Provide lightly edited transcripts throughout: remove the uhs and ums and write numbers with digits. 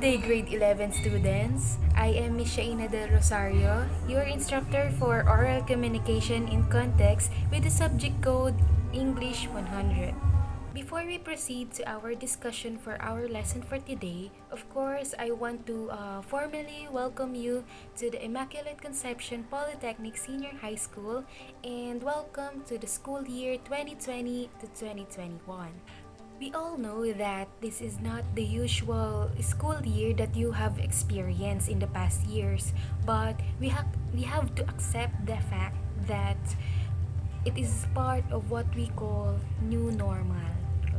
day, grade 11 students. I am Miss Shaina Del Rosario, your instructor for oral communication in context with the subject code English 100. Before we proceed to our discussion for our lesson for today, of course, I want to formally welcome you to the Immaculate Conception Polytechnic Senior High School and welcome to the school year 2020 to 2021. We all know that this is not the usual school year that you have experienced in the past years, but we have to accept the fact that it is part of what we call new normal,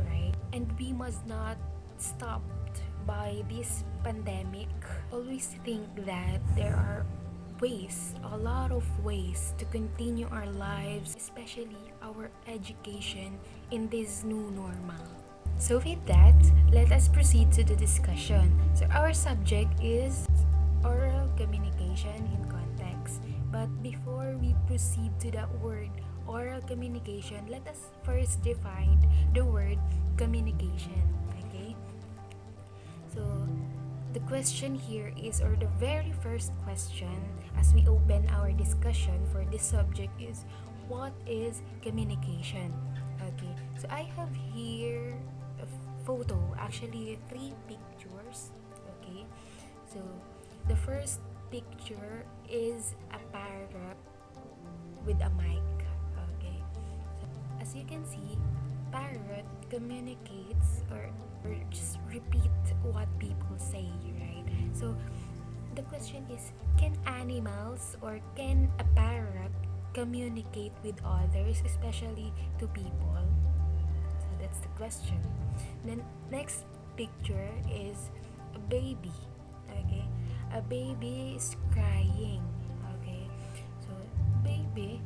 right? And we must not stop by this pandemic. Always think that there are ways, a lot of ways to continue our lives, especially our education in this new normal. So with that, let us proceed to the discussion. So our subject is oral communication in context. But before we proceed to that word oral communication, let us first define the word communication. Okay? So the question here is, or the very first question as we open our discussion for this subject is, what is communication? Okay, so I have here a photo, actually three pictures. Okay, so the first picture is a parrot with a mic. Okay, so as you can see, parrot communicates or just repeat what people say, right? So the question is, can animals or can a parrot communicate with others, especially to people? So that's the question. Then next picture is a baby. Okay, a baby is crying. Okay, so baby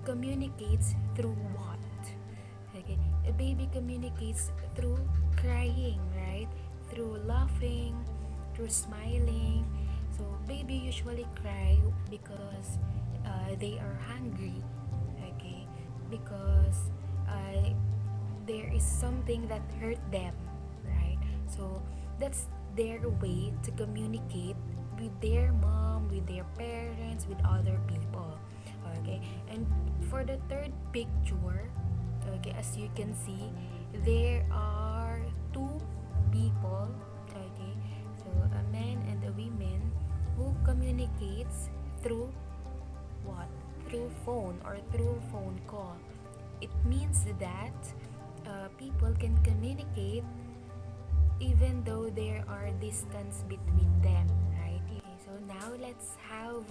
communicates through what? Okay, a baby communicates through crying, right? Through laughing, through smiling. So baby usually cry because they are hungry. Okay, because there is something that hurt them, right? So that's their way to communicate with their mom, with their parents, with other people. Okay, and for the third picture, okay, as you can see, there are two people. Okay, so a man and a woman who communicates through what? Through phone or through phone call. It means that people can communicate even though there are distance between them, right? Okay, so now let's have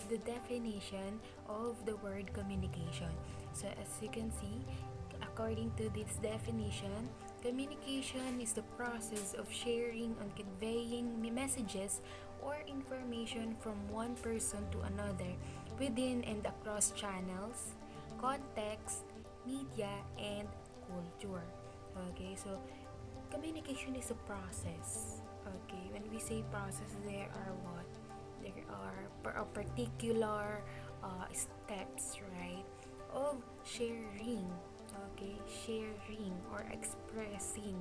the definition of the word communication. So as you can see, according to this definition, communication is the process of sharing and conveying messages or information from one person to another within and across channels, context, media, and culture. Okay, so communication is a process. Okay, when we say process, there are what? There are a particular steps, right, of sharing. Okay, sharing or expressing,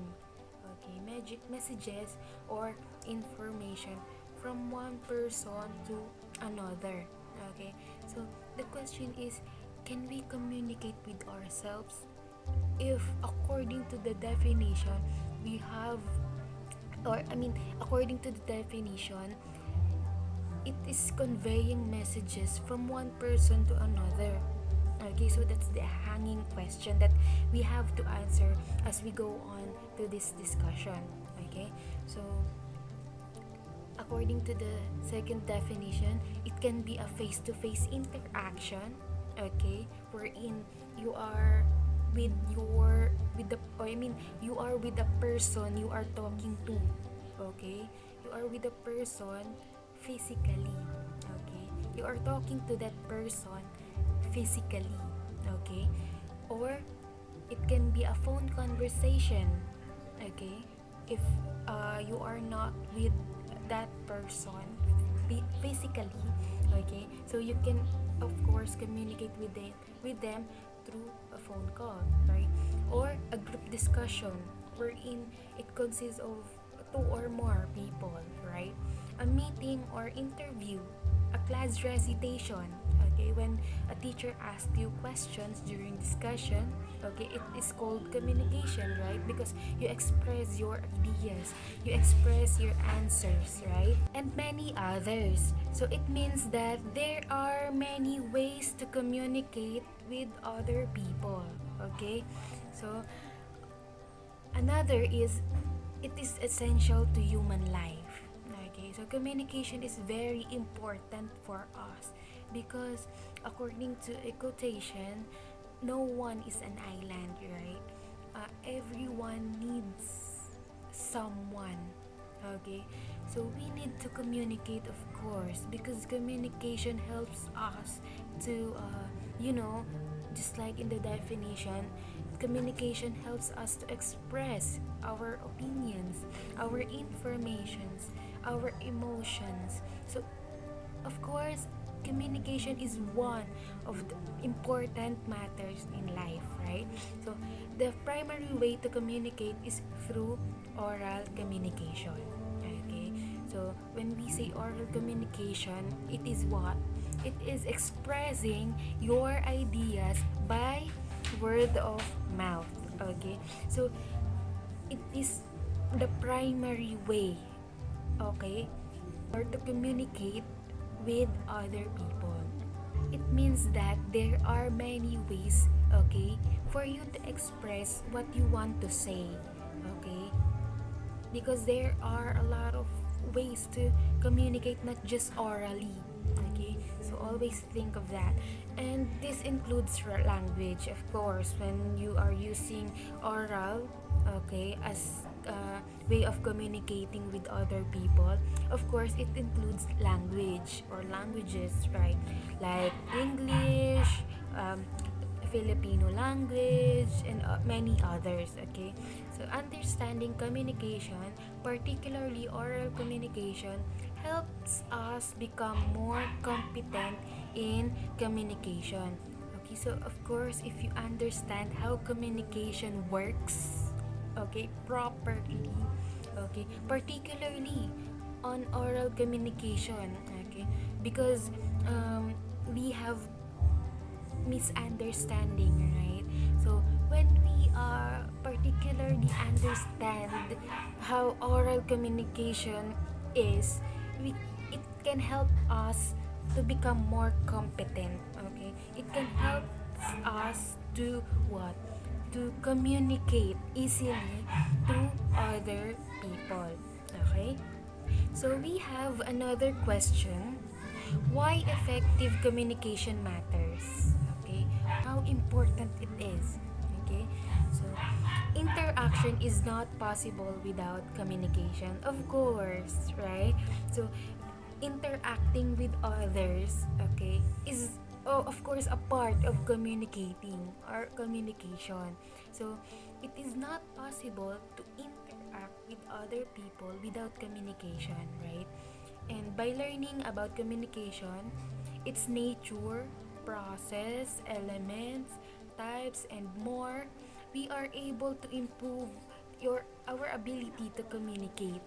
okay, messages or information from one person to another. Okay, so the question is, can we communicate with ourselves? If according to the definition we have, or I mean according to the definition, it is conveying messages from one person to another. Okay, so that's the hanging question that we have to answer as we go on to this discussion. Okay, so according to the second definition, it can be a face-to-face interaction. Okay, wherein you are with you are with the person you are talking to. Okay, you are with the person physically. Okay, you are talking to that person physically. Okay, or it can be a phone conversation. Okay, if you are not with that person physically. Okay, so you can of course communicate with them through a phone call, right? Or a group discussion wherein it consists of two or more people, right? A meeting or interview, a class recitation, okay, when a teacher asks you questions during discussion, okay, it is called communication, right? Because you express your ideas, you express your answers, right? And many others. So it means that there are many ways to communicate with other people, okay? So another is it is essential to human life. Okay, so communication is very important for us because according to a quotation, no one is an island, right? Everyone needs someone. Okay, so we need to communicate, of course, because communication helps us to, just like in the definition, communication helps us to express our opinions, our informations, our emotions. So, of course, communication is one of the important matters in life, right? So, the primary way to communicate is through oral communication. Okay? So, when we say oral communication, it is what? It is expressing your ideas by word of mouth. Okay? So, it is the primary way, okay, or to communicate with other people. It means that there are many ways, okay, for you to express what you want to say, okay? Because there are a lot of ways to communicate, not just orally, okay? So always think of that. And this includes language, of course, when you are using oral, okay, as a way of communicating with other people. Of course, it includes language or languages, right? Like English, Filipino language, and many others, okay? So understanding communication, particularly oral communication, helps us become more competent in communication. Okay, so of course, if you understand how communication works, okay, properly, okay, particularly on oral communication, okay, because we have misunderstanding, right? So when we particularly understand how oral communication is, it can help us to become more competent, okay? It can help us to what? To communicate easily to other people, okay? So we have another question. Why effective communication matters? Okay, how important it is. Okay, so interaction is not possible without communication, of course, right? So interacting with others, okay, is, oh, of course, a part of communicating or communication. So it is not possible to interact with other people without communication, right? And by learning about communication, its nature, process, elements, types, and more, we are able to improve our ability to communicate.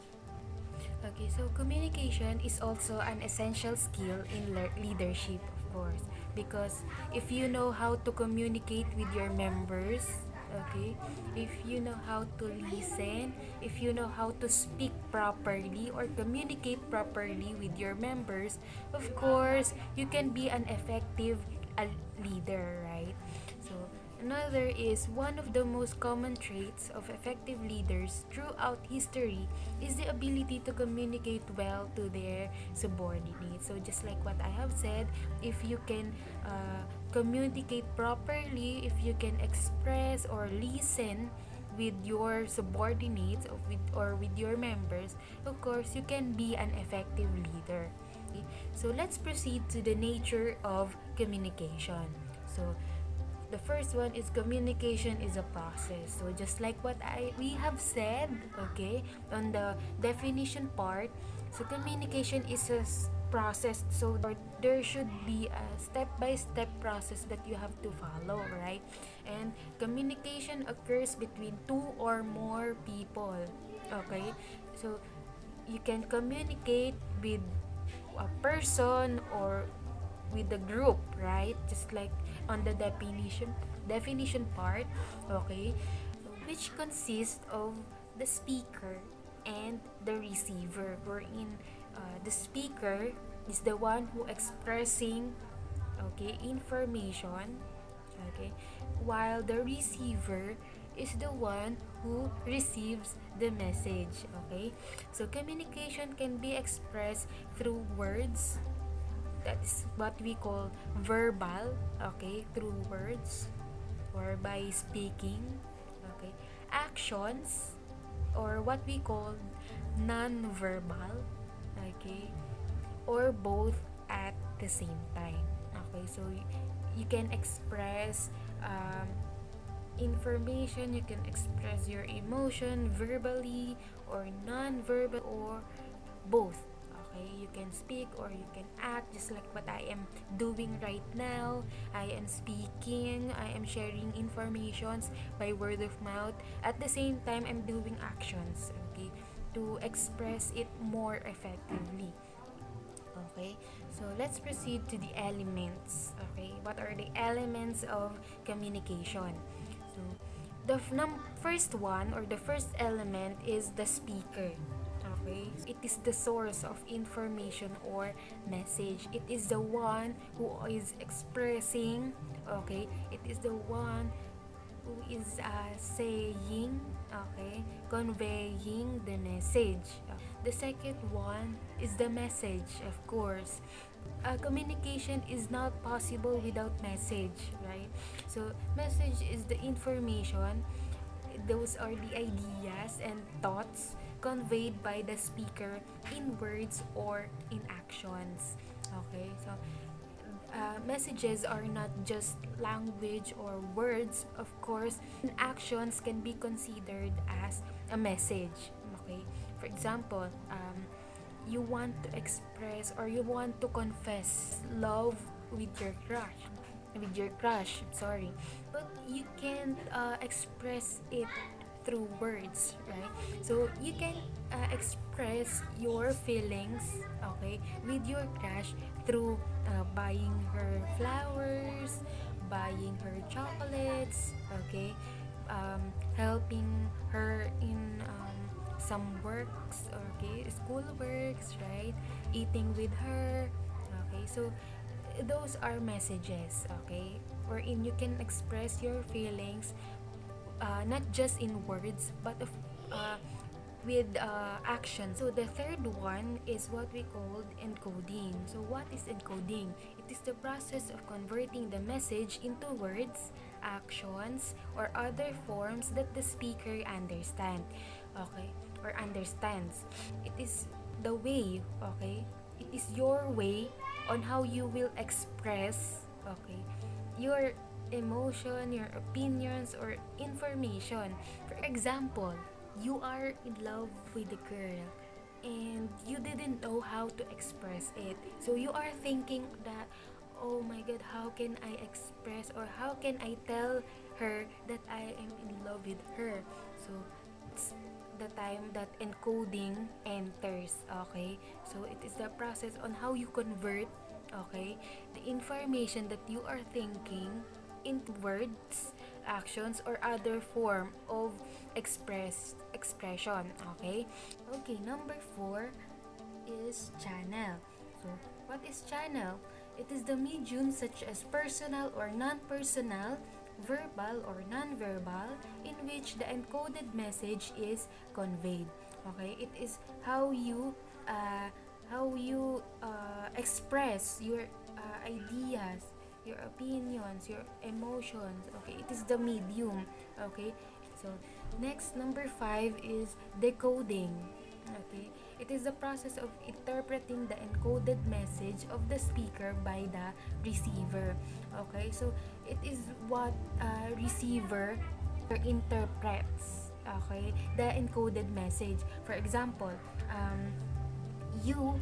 Okay, so communication is also an essential skill in leadership, of course, because if you know how to communicate with your members, okay, if you know how to listen, if you know how to speak properly or communicate properly with your members, of course, you can be an effective leader, right? So, another is one of the most common traits of effective leaders throughout history is the ability to communicate well to their subordinates. So just like what I have said, if you can communicate properly, if you can express or listen with your subordinates or with your members, of course, you can be an effective leader. Okay? So let's proceed to the nature of communication. So the first one is communication is a process. So just like what we have said, okay, on the definition part, so communication is process. So there should be a step-by-step process that you have to follow, right? And communication occurs between two or more people. Okay? So you can communicate with a person or with the group, right? Just like on the definition part, okay, which consists of the speaker and the receiver, wherein the speaker is the one who expressing, okay, information, okay, while the receiver is the one who receives the message. Okay, so communication can be expressed through words, that is what we call verbal, okay, through words or by speaking, okay, actions, or what we call non-verbal, okay, or both at the same time. Okay, so you can express information, you can express your emotion verbally or non-verbal or both. Okay, you can speak or you can act, just like what I am doing right now. I am speaking, I am sharing informations by word of mouth. At the same time, I'm doing actions, okay, to express it more effectively. Okay, so let's proceed to the elements. Okay, what are the elements of communication? So the first one, or the first element, is the speaker. Okay, it is the source of information or message. It is the one who is expressing, okay, it is the one who is saying, okay, conveying the message. The second one is the message, of course. Communication is not possible without message, right? So message is the information, those are the ideas and thoughts conveyed by the speaker in words or in actions. Okay, so messages are not just language or words, of course. Actions can be considered as a message. Okay, for example, you want to express or you want to confess love with your crush, sorry, but you can't express it through words, right? So you can express your feelings, okay, with your crush through buying her flowers, buying her chocolates, okay, helping her in some works, okay, school works, right, eating with her, okay. So those are messages, okay, wherein you can express your feelings, not just in words but with action. So the third one is what we call encoding. So what is encoding? It is the process of converting the message into words, actions, or other forms that the speaker understand, okay, or understands. It is the way, okay, it is your way on how you will express, okay, your emotion, your opinions, or information. For example, you are in love with a girl and you didn't know how to express it. So you are thinking that, oh my god, how can I express or how can I tell her that I am in love with her? So it's the time that encoding enters, okay? So it is the process on how you convert, okay, the information that you are thinking into words, actions, or other form of expression, okay. Okay, number 4 is channel. So what is channel? It is the medium such as personal or non-personal, verbal or non-verbal, in which the encoded message is conveyed. Okay, it is how you express your ideas, your opinions, your emotions. Okay, it is the medium. Okay, so next, number 5 is decoding. Okay, it is the process of interpreting the encoded message of the speaker by the receiver. Okay, so it is what receiver interprets, okay, the encoded message. For example, you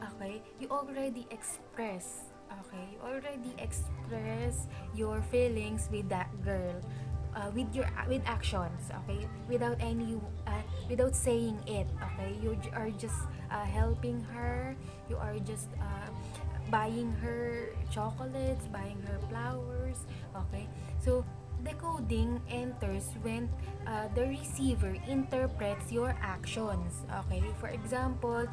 okay, you already express, okay, you already express your feelings with that girl, with actions, okay, without saying it, okay, are just helping her, you are just buying her chocolates, buying her flowers, okay. So decoding enters when the receiver interprets your actions, okay. For example,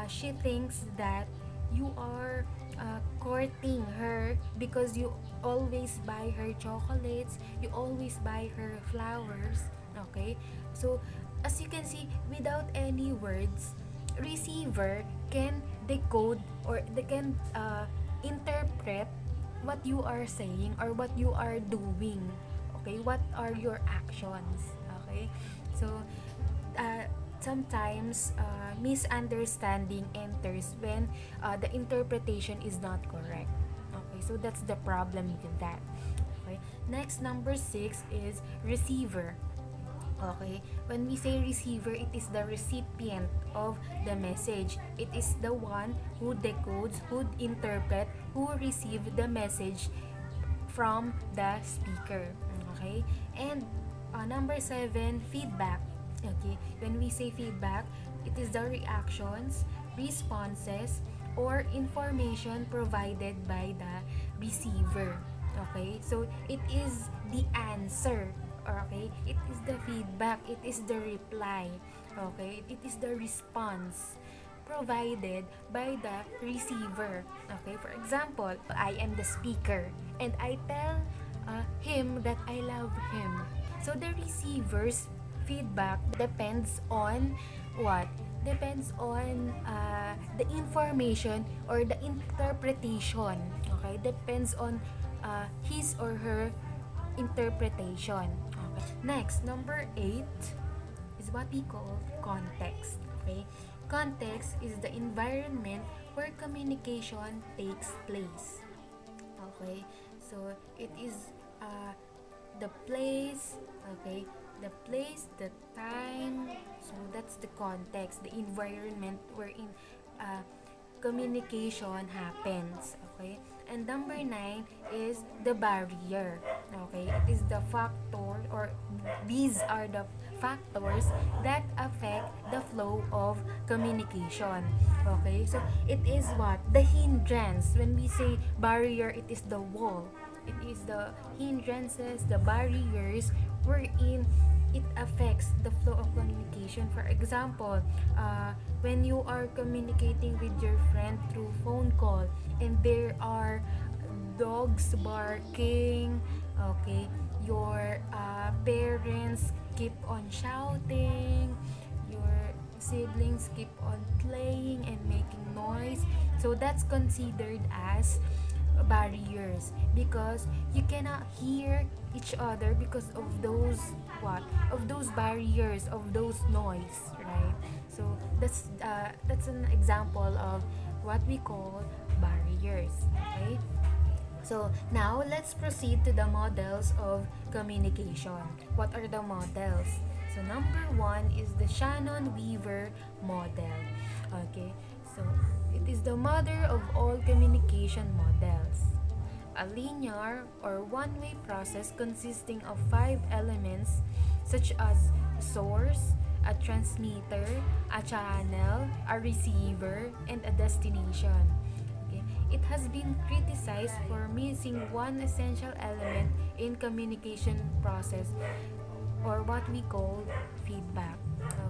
she thinks that you are courting her because you always buy her chocolates, you always buy her flowers, okay. So as you can see, without any words, receiver can decode, or they can interpret what you are saying or what you are doing, okay, what are your actions, okay. So uh, sometimes misunderstanding enters when the interpretation is not correct, okay. So that's the problem with that, okay. Next, number 6 is receiver. Okay, when we say receiver, it is the recipient of the message. It is the one who decodes, who interpret, who receive the message from the speaker. Okay, and number 7, feedback. Okay, when we say feedback, it is the reactions, responses, or information provided by the receiver. Okay, so it is the answer, okay, it is the feedback, it is the reply, okay, it is the response provided by the receiver, okay. For example, I am the speaker and I tell him that I love him. So the receiver's feedback depends on what? Depends on the information or the interpretation, okay. Depends on his or her interpretation. Okay. Next, number 8 is what we call context. Okay? Context is the environment where communication takes place. Okay? So it is the place, okay? The place, the time. So that's the context, the environment wherein communication happens, okay. And number 9 is the barrier, okay. It is the factor, or these are the factors that affect the flow of communication, okay. So it is what? The hindrance. When we say barrier, it is the wall, it is the hindrances, the barriers wherein it affects the flow of communication. For example, when you are communicating with your friend through phone call and there are dogs barking, okay, your parents keep on shouting, your siblings keep on playing and making noise, so that's considered as barriers because you cannot hear each other because of those barriers, of those noise, right. So that's an example of what we call barriers, okay. So now let's proceed to the models of communication. What are the models? So number 1 is the Shannon-Weaver model, okay. So it is the mother of all communication models. A linear or one-way process consisting of 5 elements such as source, a transmitter, a channel, a receiver, and a destination. Okay. It has been criticized for missing one essential element in communication process, or what we call feedback.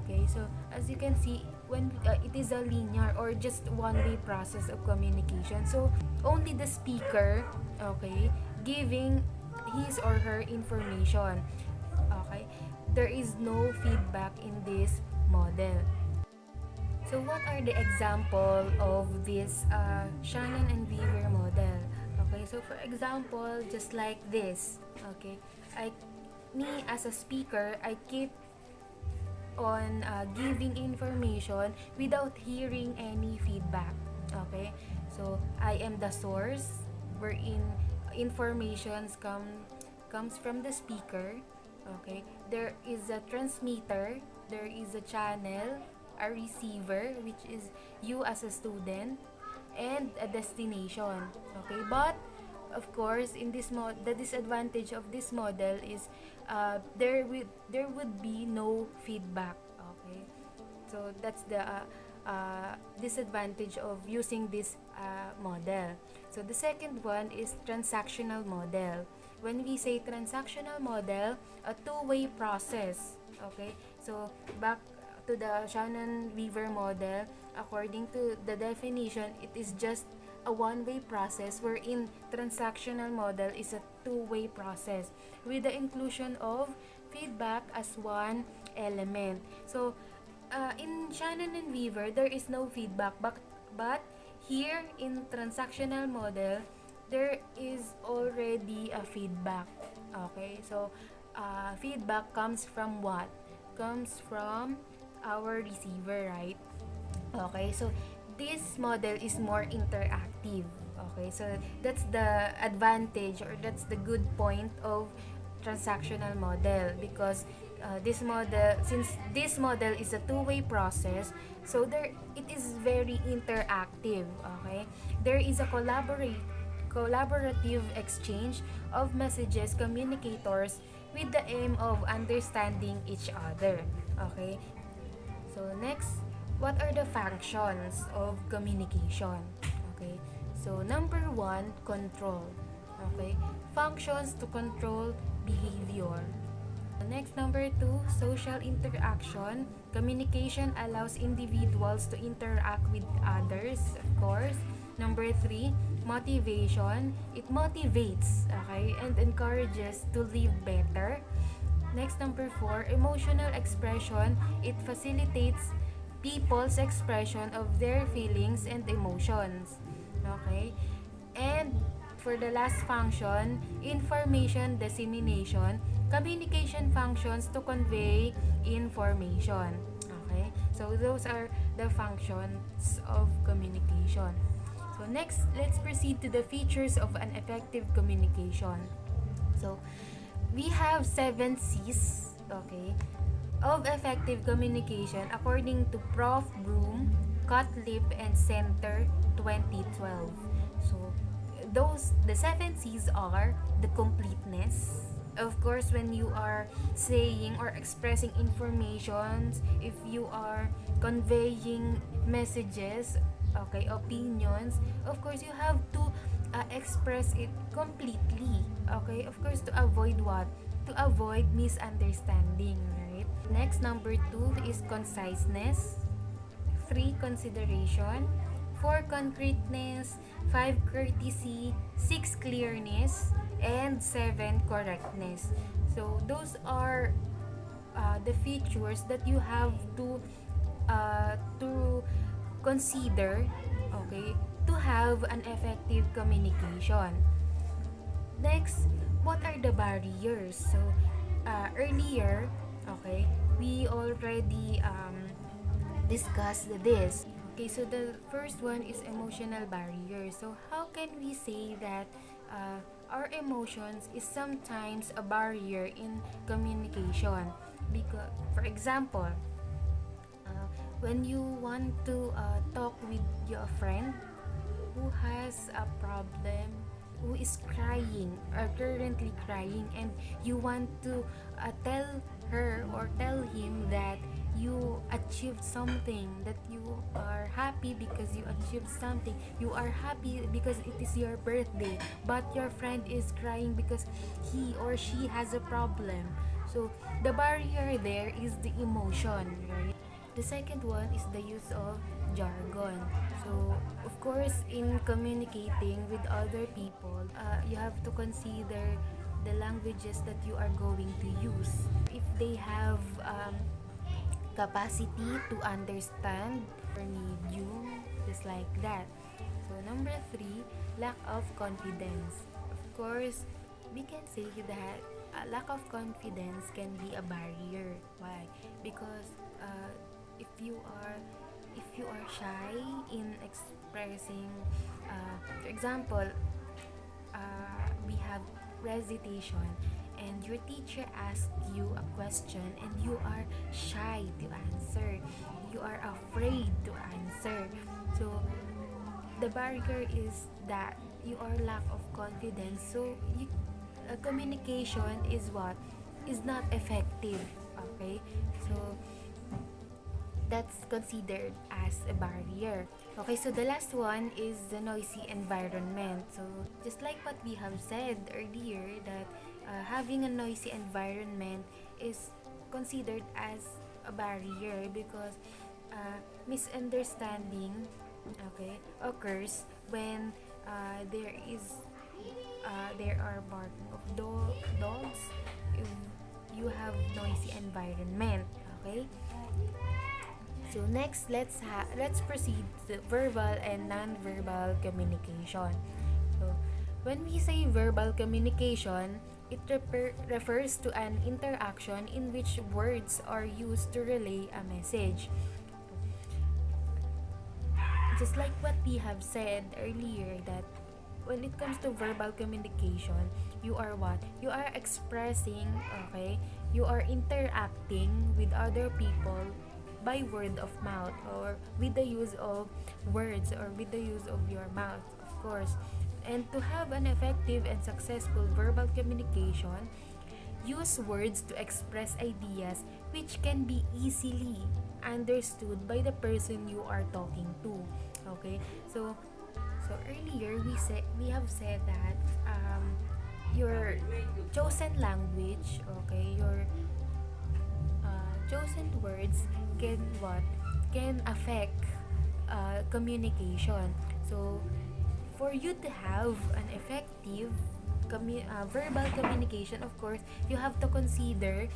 Okay, so as you can see, when it is a linear or just one-way process of communication, so only the speaker, okay, giving his or her information, okay, there is no feedback in this model. So what are the example of this Shannon and Weaver model? Okay, so for example, just like this, okay, me as a speaker, I keep on giving information without hearing any feedback, okay. So I am the source wherein informations comes from the speaker, okay. There is a transmitter, there is a channel, a receiver, which is you as a student, and a destination. Okay, but of course, in this the disadvantage of this model is there would be no feedback. Okay, so that's the disadvantage of using this model. So the second one is transactional model. When we say transactional model, a two-way process. Okay, so back to the Shannon Weaver model, according to the definition, it is just a one-way process, wherein transactional model is a two-way process with the inclusion of feedback as one element. So in Shannon and Weaver, there is no feedback, but here in transactional model, there is already a feedback. Okay, so feedback comes from what? Comes from our receiver, right? Okay, so this model is more interactive. Okay, so that's the advantage, or that's the good point of transactional model, because since this model is a two-way process, so it is very interactive. Okay, there is a collaborative exchange of messages communicators with the aim of understanding each other. Okay, so next, what are the functions of communication? Okay, so number one, control. Okay, functions to control behavior. Next, number two, social interaction. Communication allows individuals to interact with others, of course. Number three, motivation. It motivates, okay, and encourages to live better. Next, number four, emotional expression. It facilitates people's expression of their feelings and emotions. Okay? And for the last function, information dissemination. Communication functions to convey information. Okay? So those are the functions of communication. So next, let's proceed to the features of an effective communication. So we have 7 C's, okay, of effective communication according to Prof. Broom, Cutlip, and Center 2012. So the 7 C's are the completeness. Of course, when you are saying or expressing informations, if you are conveying messages, okay, opinions, of course you have to express it completely. Okay, of course, to avoid what? To avoid misunderstanding, right? Next, number 2 is conciseness. 3, consideration. 4, concreteness. 5, courtesy. 6, clearness. And 7, correctness. So those are the features that you have to consider, okay, to have an effective communication. Next, what are the barriers? So earlier, okay, we already discussed this. Okay, so the first one is emotional barrier. So how can we say that our emotions is sometimes a barrier in communication? Because, for example, when you want to talk with your friend who has a problem, who is crying or currently crying, and you want to tell her or tell him that you achieved something, that you are happy because you achieved something, you are happy because it is your birthday, but your friend is crying because he or she has a problem. So the barrier there is the emotion, right? The second one is the use of jargon. So, of course, in communicating with other people, you have to consider the languages that you are going to use. If they have capacity to understand or need you, just like that. So, number 3, lack of confidence. Of course, we can say that a lack of confidence can be a barrier. Why? Because if you are shy in expressing, for example, we have recitation, and your teacher asks you a question and you are shy to answer, you are afraid to answer. So the barrier is that you are lack of confidence. So communication is what is not effective. Okay, so that's considered as a barrier. Okay, so the last one is the noisy environment. So just like what we have said earlier, that having a noisy environment is considered as a barrier because misunderstanding, okay, occurs when there are barking of dogs if you have noisy environment. Okay, so next, let's proceed to verbal and non-verbal communication. So when we say verbal communication, it refers to an interaction in which words are used to relay a message. Just like what we have said earlier, that when it comes to verbal communication, you are what? You are expressing, okay? You are interacting with other people by word of mouth, or with the use of words, or with the use of your mouth, of course. And to have an effective and successful verbal communication, use words to express ideas which can be easily understood by the person you are talking to. Okay, so earlier we have said that your chosen language, okay, your chosen words can affect communication. So for you to have an effective verbal communication, of course, you have to consider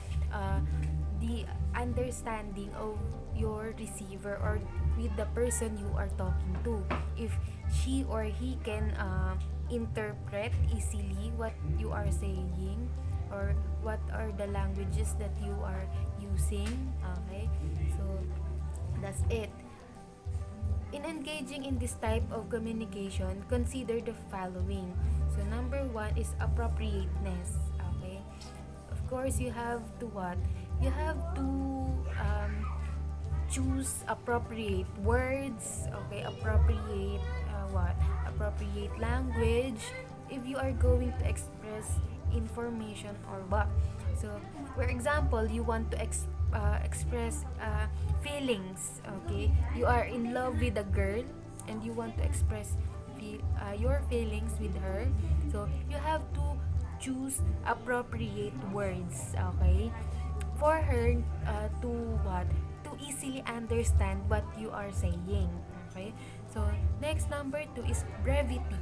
the understanding of your receiver, or with the person you are talking to. If she or he can interpret easily what you are saying, or what are the languages that you are using. Okay, so that's it. In engaging in this type of communication, consider the following. So number one is appropriateness. Okay, of course you have to what? You have to choose appropriate words. Okay, appropriate appropriate language if you are going to express information or what. So for example, you want to express feelings. Okay, you are in love with a girl and you want to express your feelings with her, so you have to choose appropriate words, okay, for her to what, to easily understand what you are saying. Okay, so next, number 2 is brevity.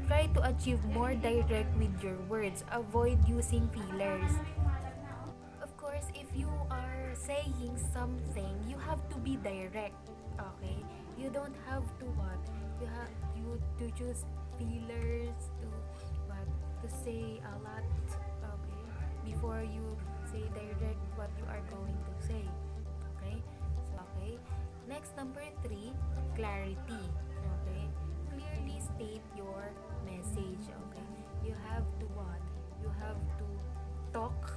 Try to achieve more direct with your words. Avoid using fillers. Of course, if you are saying something, you have to be direct. Okay? You don't have to what? You have to choose fillers to what? To say a lot. Okay? Before you say direct what you are going to say. Okay? So, okay. Next, number 3, clarity. Okay? Clearly state your message. Okay, you have to what, you have to talk.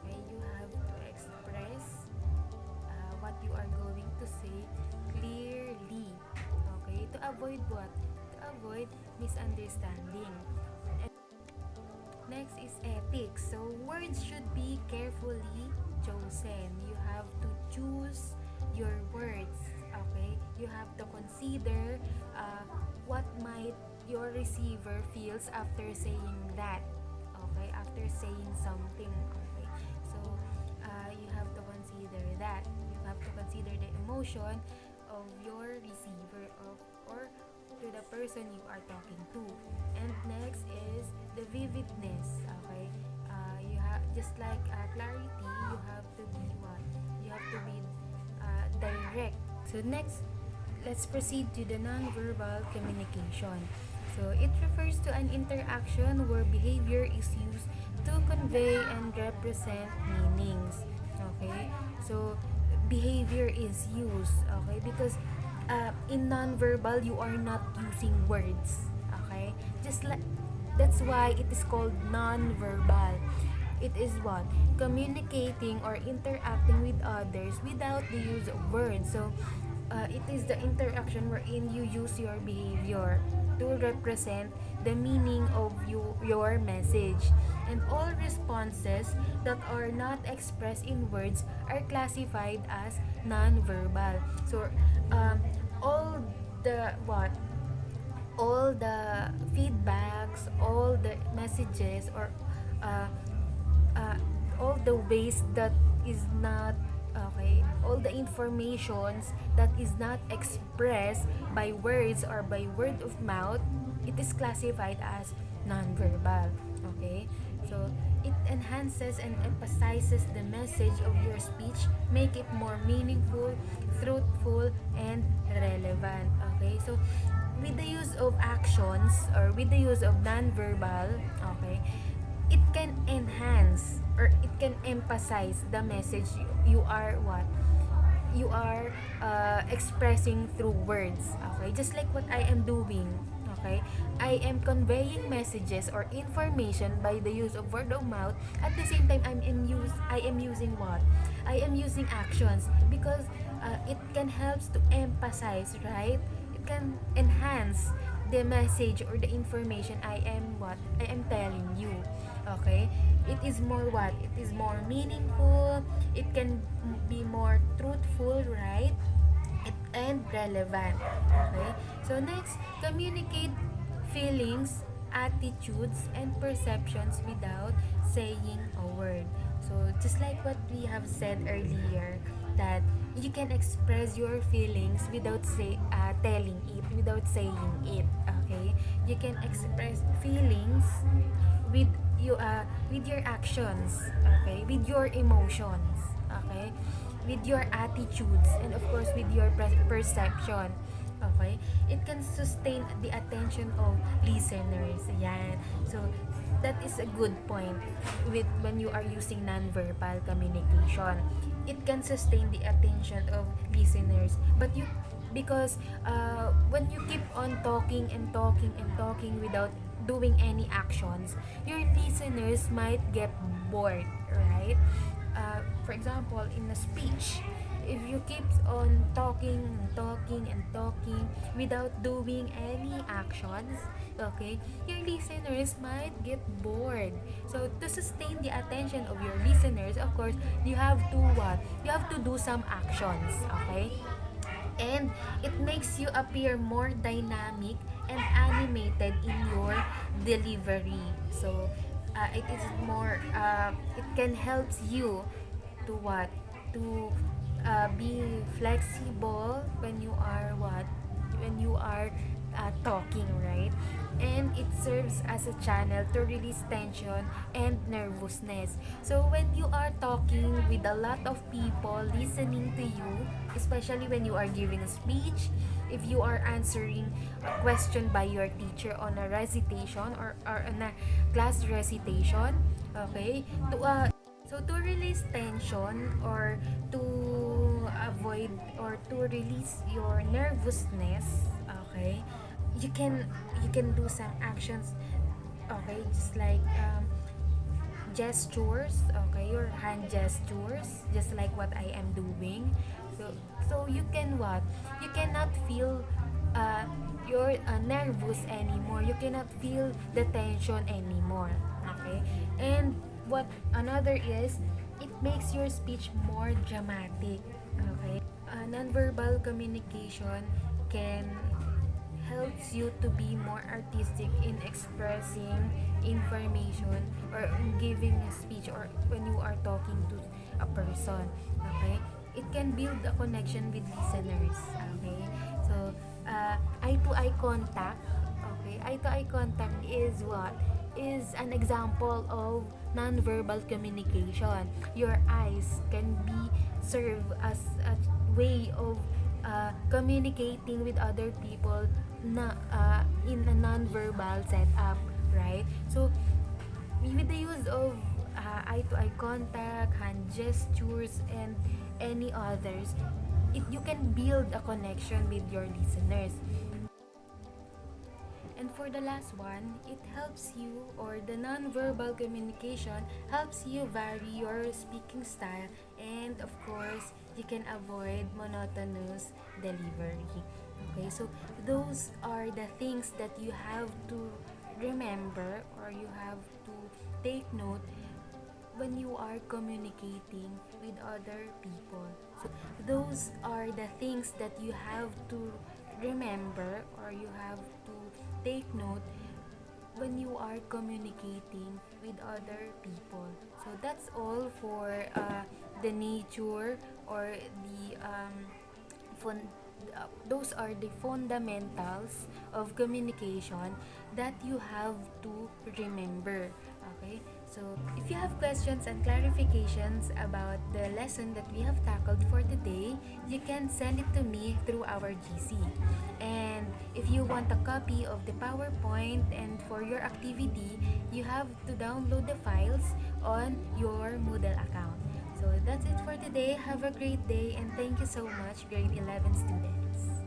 Okay, you have to express what you are going to say clearly. Okay, to avoid what, to avoid misunderstanding. And next is ethics. So words should be carefully chosen. You have to choose your words. Okay, you have to consider what might your receiver feels after saying that. Okay, after saying something. Okay, so you have to consider that. You have to consider the emotion of your receiver, or to the person you are talking to. And next is the vividness. Okay, you have, just like clarity, you have to be what, you have to be direct. So next, let's proceed to the nonverbal communication. So it refers to an interaction where behavior is used to convey and represent meanings. Okay, so behavior is used. Okay, because in nonverbal you are not using words. Okay, just like, that's why it is called nonverbal. It is what? Communicating or interacting with others without the use of words. So, it is the interaction wherein you use your behavior to represent the meaning of your message. And all responses that are not expressed in words are classified as non-verbal. So, all the what? All the feedbacks, all the messages, or uh, uh, all the ways that is not okay, all the informations that is not expressed by words or by word of mouth, it is classified as nonverbal. Okay, so it enhances and emphasizes the message of your speech, make it more meaningful, truthful, and relevant. Okay, so with the use of actions or with the use of nonverbal, okay, it can enhance or it can emphasize the message you are what you are expressing through words. Okay, just like what I am doing. Okay, I am conveying messages or information by the use of word of mouth. At the same time, I am using what I am using actions, because it can helps to emphasize, right? It can enhance the message or the information I am telling you. Okay, it is more what it is more meaningful, it can be more truthful, right? And relevant. Okay, so next, communicate feelings, attitudes, and perceptions without saying a word. So just like what we have said earlier, that you can express your feelings without telling it, without saying it. Okay, you can express feelings with with your actions. Okay, with your emotions. Okay, with your attitudes, and of course with your perception. Okay, it can sustain the attention of listeners. Yan. So that is a good point with when you are using nonverbal communication. It can sustain the attention of listeners, but you because when you keep on talking and talking and talking without doing any actions, your listeners might get bored, right? For example, in a speech, if you keep on talking and talking and talking without doing any actions, okay, your listeners might get bored. So to sustain the attention of your listeners, of course, you have to what? You have to do some actions, okay? And it makes you appear more dynamic and animated in your delivery. So it is more it can help you to what to be flexible when you are what when you are talking, right? And it serves as a channel to release tension and nervousness. So when you are talking with a lot of people listening to you, especially when you are giving a speech, if you are answering a question by your teacher on a recitation, or on a class recitation, okay, to release tension, or to avoid or to release your nervousness, okay, you can do some actions, okay, just like gestures, okay, your hand gestures, just like what I am doing. So you can what you cannot feel you're nervous anymore, you cannot feel the tension anymore. Okay, and what another is, it makes your speech more dramatic. Okay, nonverbal communication can helps you to be more artistic in expressing information, or in giving a speech, or when you are talking to a person. Okay, it can build a connection with listeners. Okay, so eye to eye contact. Okay, eye to eye contact is what is an example of nonverbal communication. Your eyes can be serve as a way of communicating with other people in a non-verbal setup, right? So with the use of eye-to-eye contact, hand gestures, and any others, you can build a connection with your listeners. And for the last one, it helps you, or the nonverbal communication helps you vary your speaking style, and of course, you can avoid monotonous delivery. Okay, so those are the things that you have to remember, or you have to take note when you are communicating with other people. So those are the things that you have to remember, or you have to take note when you are communicating with other people. So that's all for the nature, or the fun, those are the fundamentals of communication that you have to remember. Okay, so if you have questions and clarifications about the lesson that we have tackled for today, you can send it to me through our GC. And if you want a copy of the PowerPoint and for your activity, you have to download the files on your Moodle account. So that's it for today. Have a great day, and thank you so much, grade 11 students.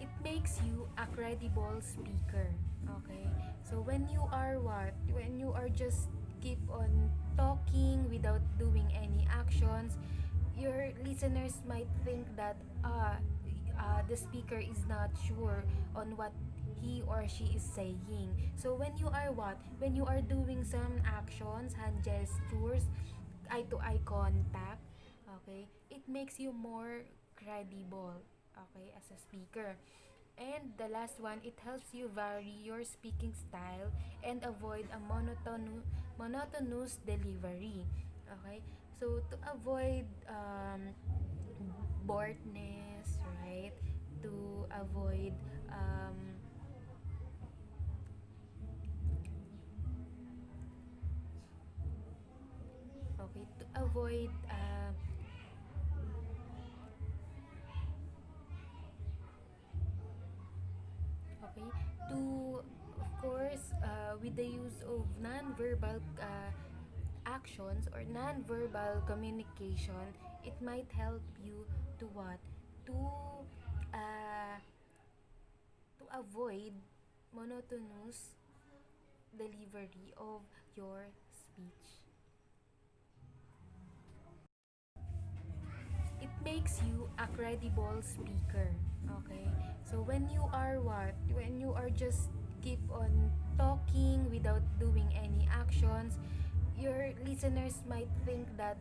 It makes you a credible speaker. Okay, so when you are what, when you are just keep on talking without doing any actions, your listeners might think that the speaker is not sure on what he or she is saying. So when you are what, when you are doing some actions, hand gestures, eye to eye contact, okay, it makes you more credible, okay, as a speaker. And the last one, it helps you vary your speaking style and avoid a monotonous delivery. Okay? So to avoid boredness, right? To avoid um, okay, to avoid okay, to of course with the use of non-verbal actions or non-verbal communication, it might help you to what, to uh, to avoid monotonous delivery of your speech. It makes you a credible speaker. Okay, so when you are what, when you are just keep on talking without doing any actions, your listeners might think that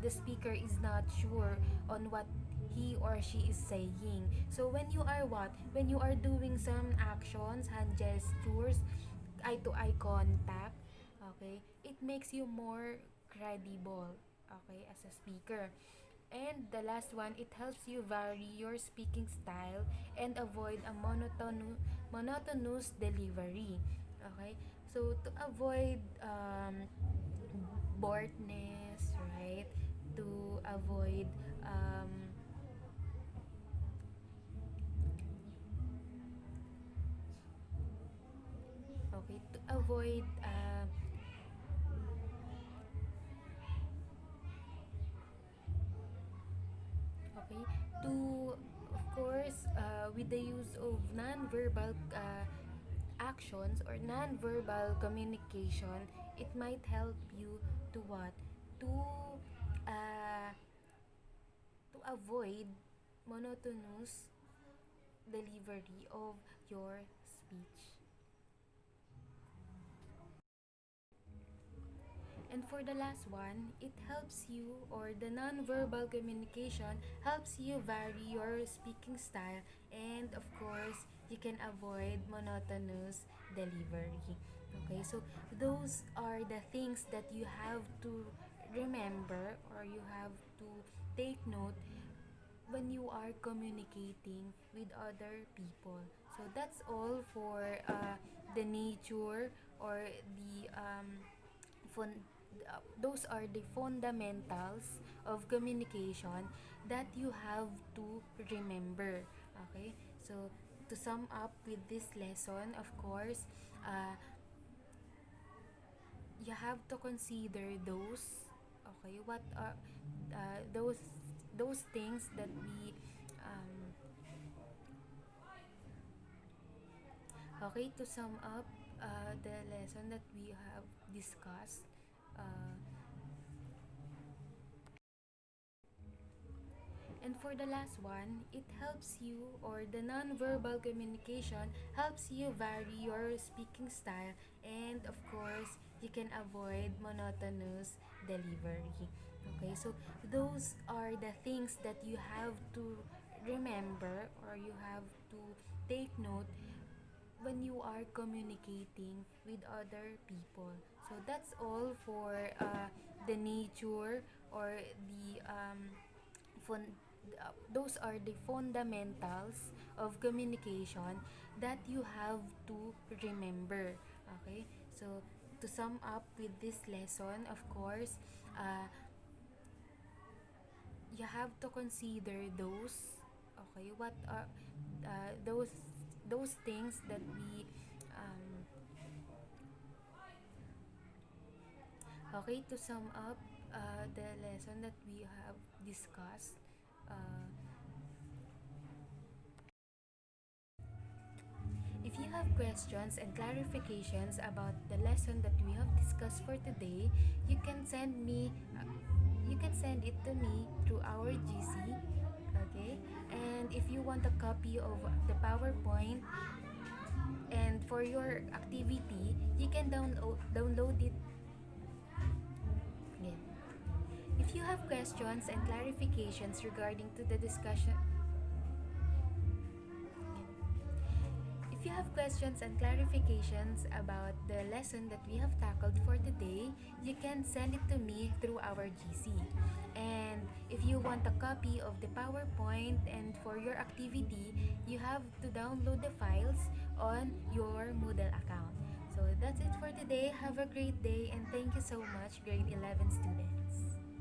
the speaker is not sure on what he or she is saying. So when you are what, when you are doing some actions, hand gestures, eye to eye contact, okay, it makes you more credible, okay, as a speaker. And the last one, it helps you vary your speaking style and avoid a monotonous delivery. Okay? So to avoid boredness, right? To avoid um, Okay, to avoid okay, to of course with the use of non-verbal actions or non-verbal communication, it might help you to what, to uh, to avoid monotonous delivery of your speech. And for the last one, it helps you, or the non-verbal communication helps you vary your speaking style, and of course, you can avoid monotonous delivery. Okay, so those are the things that you have to remember, or you have to take note when you are communicating with other people. So that's all for the nature, or the those are the fundamentals of communication that you have to remember. Okay, so to sum up with this lesson, of course, you have to consider those, okay, what are those things that we um, okay, to sum up the lesson that we have discussed, uh, and for the last one, it helps you, or the non-verbal communication helps you vary your speaking style, and of course, you can avoid monotonous delivery. Okay, so those are the things that you have to remember, or you have to take note when you are communicating with other people. So that's all for the nature, or the those are the fundamentals of communication that you have to remember. Okay, so to sum up with this lesson, of course, you have to consider those, okay, what are those things that we um, okay, to sum up the lesson that we have discussed, uh, if you have questions and clarifications about the lesson that we have discussed for today, you can send it to me through our GC. Okay, and if you want a copy of the PowerPoint and for your activity, you can download it again. If you have questions and clarifications regarding to the discussion, if you have questions and clarifications about the lesson that we have tackled for today, you can send it to me through our GC. And if you want a copy of the PowerPoint and for your activity, you have to download the files on your Moodle account. So that's it for today. Have a great day, and thank you so much, grade 11 students.